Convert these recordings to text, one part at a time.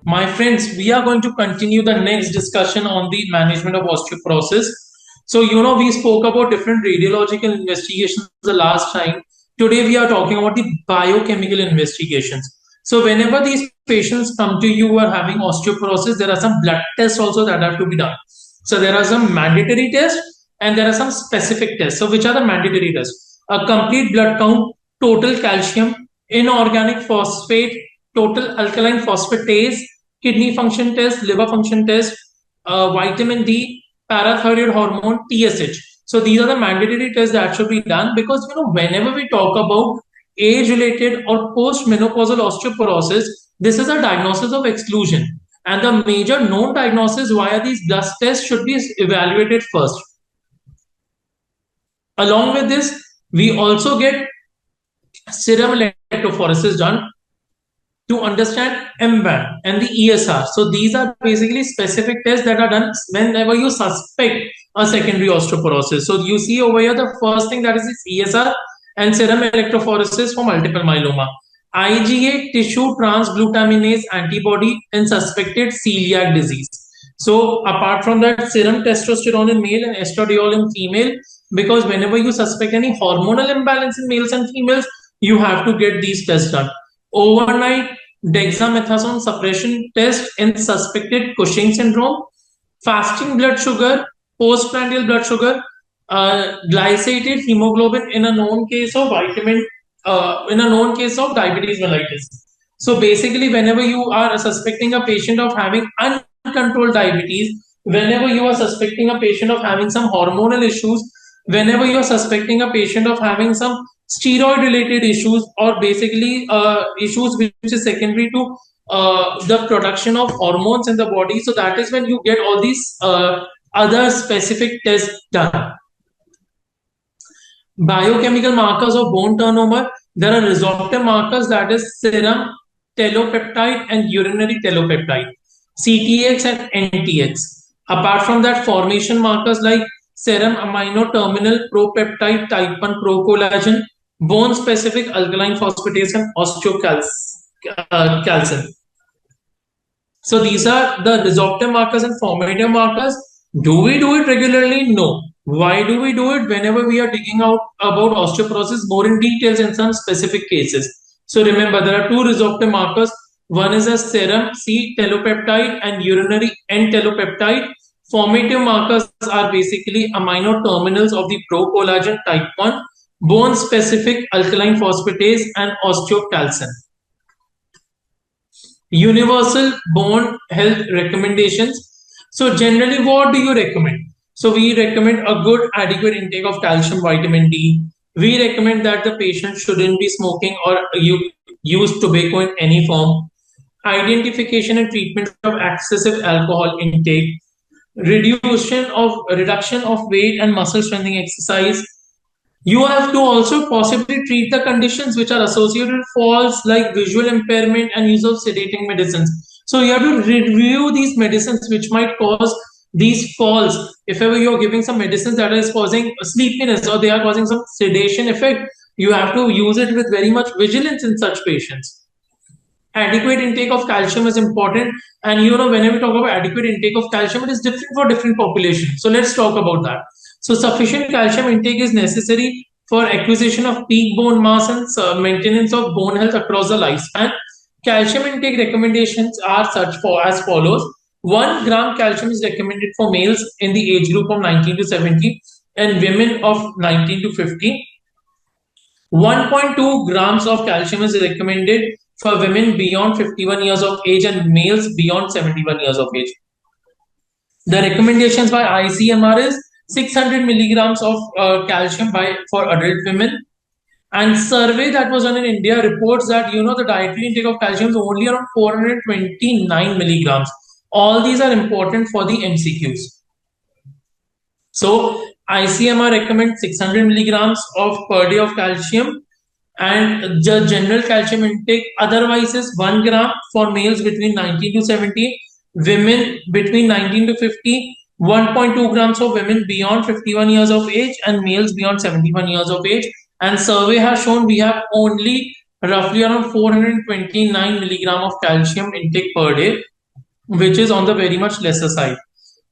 My friends, we are going to continue the next discussion on the management of osteoporosis. So, we spoke about different radiological investigations the last time. Today, we are talking about the biochemical investigations. So, whenever these patients come to you who are having osteoporosis, there are some blood tests also that have to be done. So, there are some mandatory tests and there are some specific tests. So, which are the mandatory tests? A complete blood count, total calcium, inorganic phosphate, total alkaline phosphatase, kidney function test, liver function test, vitamin D, parathyroid hormone, TSH. So these are the mandatory tests that should be done because whenever we talk about age-related or post-menopausal osteoporosis, this is a diagnosis of exclusion. And the major known diagnosis via these blood tests should be evaluated first. Along with this, we also get serum electrophoresis done to understand M-band and the ESR. So these are basically specific tests that are done whenever you suspect a secondary osteoporosis. So you see over here the first thing that is this ESR and serum electrophoresis for multiple myeloma. IgA tissue transglutaminase antibody in suspected celiac disease. So apart from that, serum testosterone in male and estradiol in female, because whenever you suspect any hormonal imbalance in males and females, you have to get these tests done. Overnight dexamethasone suppression test in suspected Cushing syndrome, fasting blood sugar, postprandial blood sugar, glycated hemoglobin in a known case of diabetes mellitus. So basically, whenever you are suspecting a patient of having uncontrolled diabetes, whenever you are suspecting a patient of having some hormonal issues, whenever you are suspecting a patient of having some steroid related issues or basically issues which is secondary to the production of hormones in the body, so that is when you get all these other specific tests done. Biochemical markers of bone turnover, there are resorptive markers, that is serum telopeptide and urinary telopeptide, CTX and NTX. Apart from that, formation markers like serum amino terminal propeptide type 1 procollagen, bone specific alkaline phosphatase and osteocalcin. So these are the resorptive markers and formative markers. Do we do it regularly? No. Why do we do it? Whenever we are digging out about osteoporosis more in details in some specific cases. So remember, there are two resorptive markers. One is a serum C telopeptide and urinary N telopeptide. Formative markers are basically amino terminals of the procollagen type 1, bone specific alkaline phosphatase and osteocalcin. Universal bone health recommendations. So generally, what do you recommend? So we recommend a good adequate intake of calcium, vitamin D. We recommend that the patient shouldn't be smoking or use tobacco in any form. Identification and treatment of excessive alcohol intake. Reduction of weight and muscle strengthening exercise. You have to also possibly treat the conditions which are associated with falls like visual impairment and use of sedating medicines. So you have to review these medicines which might cause these falls. If ever you're giving some medicines that is causing sleepiness or they are causing some sedation effect, you have to use it with very much vigilance in such patients. Adequate intake of calcium is important, and whenever we talk about adequate intake of calcium, it is different for different populations. So let's talk about that. So sufficient calcium intake is necessary for acquisition of peak bone mass and maintenance of bone health across the lifespan. Calcium intake recommendations are as follows. 1 gram calcium is recommended for males in the age group of 19 to 70 and women of 19 to 50. 1.2 grams of calcium is recommended for women beyond 51 years of age and males beyond 71 years of age. The recommendations by ICMR is 600 milligrams of calcium for adult women. And survey that was done in India reports that the dietary intake of calcium is only around 429 milligrams. All these are important for the MCQs. So ICMR recommends 600 milligrams per day of calcium, and the general calcium intake otherwise is 1 gram for males between 19 to 70, women between 19 to 50, 1.2 grams for women beyond 51 years of age and males beyond 71 years of age. And survey has shown we have only roughly around 429 milligram of calcium intake per day. which is on the very much lesser side.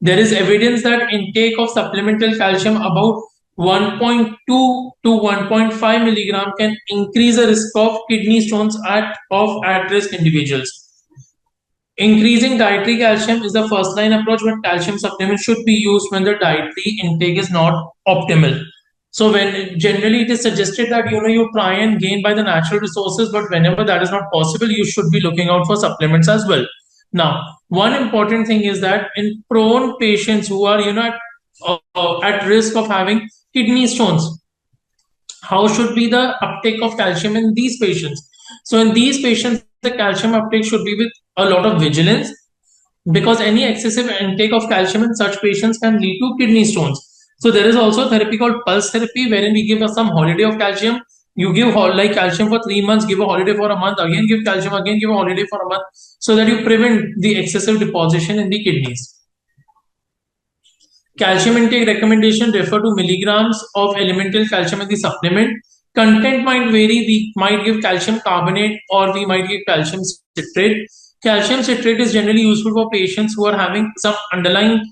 There is evidence that intake of supplemental calcium about 1.2 to 1.5 milligram can increase the risk of kidney stones of at-risk individuals. Increasing dietary calcium is the first line approach, but calcium supplements should be used when the dietary intake is not optimal. So when generally it is suggested that you try and gain by the natural resources, but whenever that is not possible, you should be looking out for supplements as well. Now, one important thing is that in prone patients who are at risk of having kidney stones, how should be the uptake of calcium in these patients? So in these patients, the calcium uptake should be with a lot of vigilance, because any excessive intake of calcium in such patients can lead to kidney stones. So there is also a therapy called pulse therapy, wherein we give some holiday of calcium. You give like calcium for 3 months, give a holiday for a month, again give calcium, again give a holiday for a month, so that you prevent the excessive deposition in the kidneys. Calcium intake recommendation refer to milligrams of elemental calcium in the supplement. Content might vary. We might give calcium carbonate or we might give calcium citrate. Calcium citrate is generally useful for patients who are having some underlying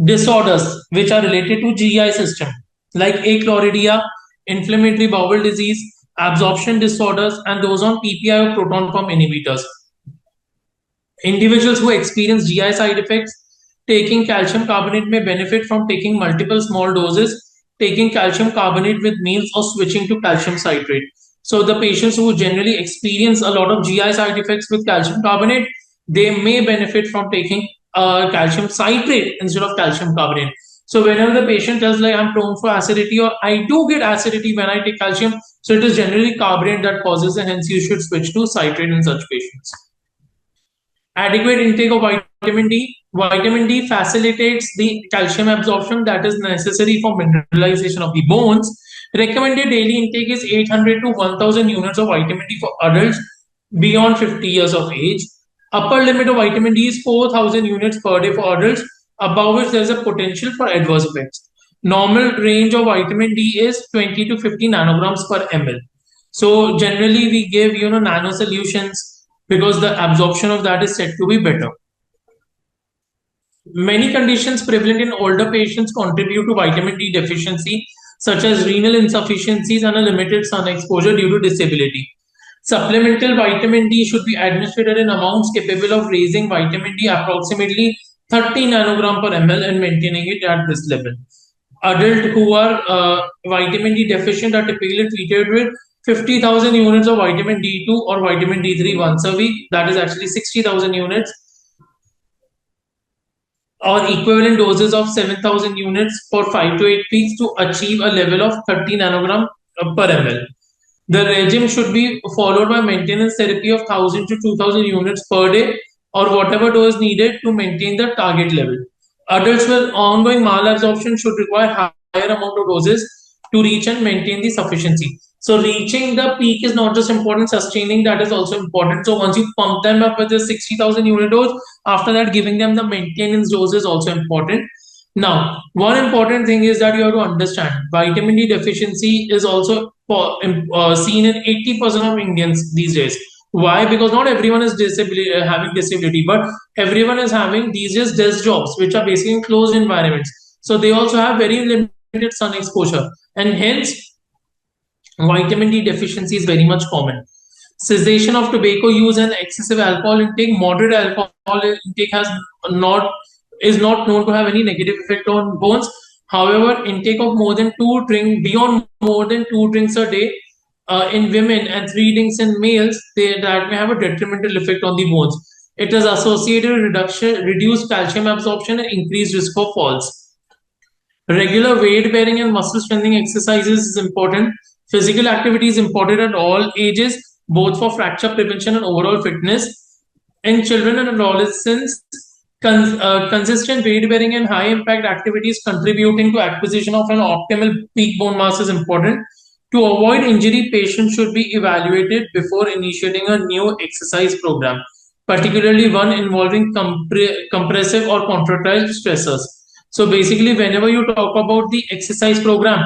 disorders which are related to GI system, like achlorhydria, inflammatory bowel disease, absorption disorders, and those on PPI or proton pump inhibitors. Individuals who experience GI side effects taking calcium carbonate may benefit from taking multiple small doses, taking calcium carbonate with meals, or switching to calcium citrate. So the patients who generally experience a lot of GI side effects with calcium carbonate, they may benefit from taking calcium citrate instead of calcium carbonate. So whenever the patient tells like I'm prone for acidity or I do get acidity when I take calcium, so it is generally carbonate that causes, and hence you should switch to citrate in such patients. Adequate intake of vitamin D. Vitamin D facilitates the calcium absorption that is necessary for mineralization of the bones. Recommended daily intake is 800 to 1000 units of vitamin D for adults beyond 50 years of age. Upper limit of vitamin D is 4000 units per day for adults, above which there is a potential for adverse effects. Normal range of vitamin D is 20 to 50 nanograms per ml. So generally we give nano solutions, because the absorption of that is said to be better. Many conditions prevalent in older patients contribute to vitamin D deficiency, such as renal insufficiencies and a limited sun exposure due to disability. Supplemental vitamin D should be administered in amounts capable of raising vitamin D approximately 30 nanogram per ml and maintaining it at this level. Adults who are vitamin D deficient are typically treated with 50,000 units of vitamin D2 or vitamin D3 once a week. That is actually 60,000 units, or equivalent doses of 7,000 units for 5 to 8 weeks to achieve a level of 30 nanogram per ml. The regime should be followed by maintenance therapy of 1,000 to 2,000 units per day, or whatever dose needed to maintain the target level. Adults with ongoing malabsorption should require higher amount of doses to reach and maintain the sufficiency. So reaching the peak is not just important, sustaining that is also important. So once you pump them up with the 60,000 unit dose, after that giving them the maintenance dose is also important. Now, one important thing is that you have to understand vitamin D deficiency is also seen in 80% of Indians these days. Why? Because not everyone is having disability, but everyone is having these days desk jobs, which are basically in closed environments. So they also have very limited sun exposure, and hence vitamin D deficiency is very much common. Cessation of tobacco use and excessive alcohol intake. Moderate alcohol intake is not known to have any negative effect on bones. However, intake of beyond more than 2 drinks a day in women and 3 drinks in males, that may have a detrimental effect on the bones. It is associated with reduced calcium absorption and increased risk for falls. Regular weight bearing and muscle strengthening exercises is important. Physical activity is important at all ages, both for fracture prevention and overall fitness. In children and adolescents, consistent weight bearing and high impact activities contributing to acquisition of an optimal peak bone mass is important. To avoid injury, patients should be evaluated before initiating a new exercise program, particularly one involving compressive or contractile stressors. So basically, whenever you talk about the exercise program,